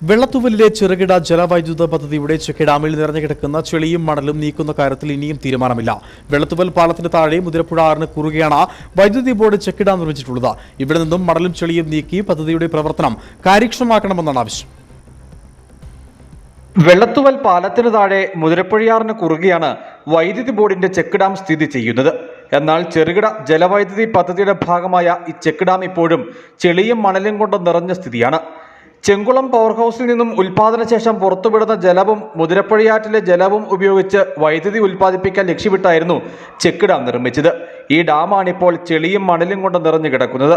വെള്ളത്തൂവലിലെ ചെറുകിട ജലവൈദ്യുത പദ്ധതിയുടെ ചെക്ക് ഡാമിൽ നിറഞ്ഞു കിടക്കുന്ന ചെളിയും മണലും നീക്കുന്ന കാര്യത്തിൽ ഇനിയും തീരുമാനമില്ല. വെള്ളത്തൂവൽ പാലത്തിന് താഴെ മുതിരപ്പുഴ ആറിന് കുറുകെയാണ് വൈദ്യുതി ബോർഡ് ചെക്ക് ഡാം നിർമ്മിച്ചിട്ടുള്ളത്. ഇവിടെ നിന്നും മണലും ചെളിയും നീക്കി പദ്ധതിയുടെ പ്രവർത്തനം കാര്യക്ഷമമാക്കണമെന്നാണ് ആവശ്യം. വെള്ളത്തൂവൽ പാലത്തിന് താഴെ മുതിരപ്പുഴയാറിന് കുറുകെയാണ് വൈദ്യുതി ബോർഡിന്റെ ചെക്ക് ഡാം സ്ഥിതി ചെയ്യുന്നത്. എന്നാൽ ചെറുകിട ജലവൈദ്യുതി പദ്ധതിയുടെ ഭാഗമായ ഈ ചെക്ക് ഡാം ഇപ്പോഴും ചെളിയും മണലും കൊണ്ട് നിറഞ്ഞ സ്ഥിതിയാണ്. ചെങ്കുളം പവർ ഹൗസിൽ നിന്നും ഉൽപാദന ശേഷം പുറത്തുവിടുന്ന ജലവും മുതിരപ്പുഴയാറ്റിലെ ജലവും ഉപയോഗിച്ച് വൈദ്യുതി ഉൽപ്പാദിപ്പിക്കാൻ ലക്ഷ്യമിട്ടായിരുന്നു ചെക്ക് ഡാം നിർമ്മിച്ചത്. ഈ ഡാമാണിപ്പോൾ ചെളിയും മണലും കൊണ്ട് നിറഞ്ഞു കിടക്കുന്നത്.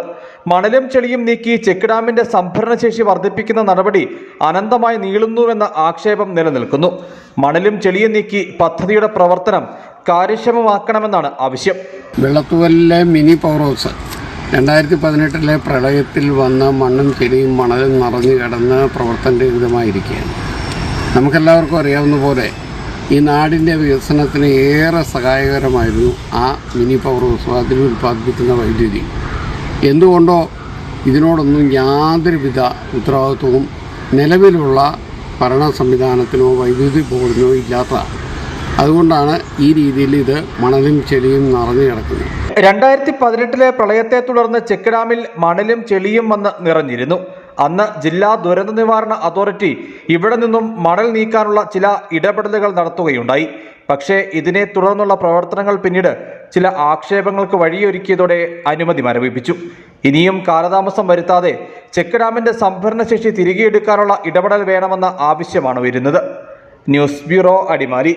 മണലും ചെളിയും നീക്കി ചെക്ക് ഡാമിന്റെ സംഭരണശേഷി വർദ്ധിപ്പിക്കുന്ന നടപടി അനന്തമായി നീളുന്നുവെന്ന ആക്ഷേപം നിലനിൽക്കുന്നു. മണലും ചെളിയും നീക്കി പദ്ധതിയുടെ പ്രവർത്തനം കാര്യക്ഷമമാക്കണമെന്നാണ് ആവശ്യം. വെള്ളത്തൂവലിലെ മിനി പവർ ഹൗസ് 2018 പ്രളയത്തിൽ വന്ന മണ്ണും ചെളിയും മണലും നിറഞ്ഞു കിടന്ന് പ്രവർത്തനരഹിതമായിരിക്കുകയാണ്. നമുക്കെല്ലാവർക്കും അറിയാവുന്ന പോലെ ഈ നാടിൻ്റെ വികസനത്തിന് ഏറെ സഹായകരമായിരുന്നു ആ മിനി പവർ ഹൗസ്, അതിൽ ഉൽപ്പാദിപ്പിക്കുന്ന വൈദ്യുതി. എന്തുകൊണ്ടോ ഇതിനോടൊന്നും യാതൊരുവിധ ഉത്തരവാദിത്വവും നിലവിലുള്ള ഭരണ സംവിധാനത്തിനോ വൈദ്യുതി ബോർഡിനോ ഇല്ലാത്തതാണ്. അതുകൊണ്ടാണ് ഈ രീതിയിൽ ഇത് മണലും ചെളിയും നിറഞ്ഞു കിടക്കുന്നത്. 2018 പ്രളയത്തെ തുടർന്ന് ചെക്ക് ഡാമിൽ മണലും ചെളിയും വന്ന് നിറഞ്ഞിരുന്നു. അന്ന് ജില്ലാ ദുരന്ത നിവാരണ അതോറിറ്റി ഇവിടെ നിന്നും മണൽ നീക്കാനുള്ള ചില ഇടപെടലുകൾ നടത്തുകയുണ്ടായി. പക്ഷേ ഇതിനെ തുടർന്നുള്ള പ്രവർത്തനങ്ങൾ പിന്നീട് ചില ആക്ഷേപങ്ങൾക്ക് വഴിയൊരുക്കിയതോടെ അനുമതി മരവിപ്പിച്ചു. ഇനിയും കാലതാമസം വരുത്താതെ ചെക്ക് ഡാമിന്റെ സംഭരണശേഷി തിരികെ എടുക്കാനുള്ള ഇടപെടൽ വേണമെന്ന ആവശ്യമാണ് വരുന്നത്. News bureau, Adimali.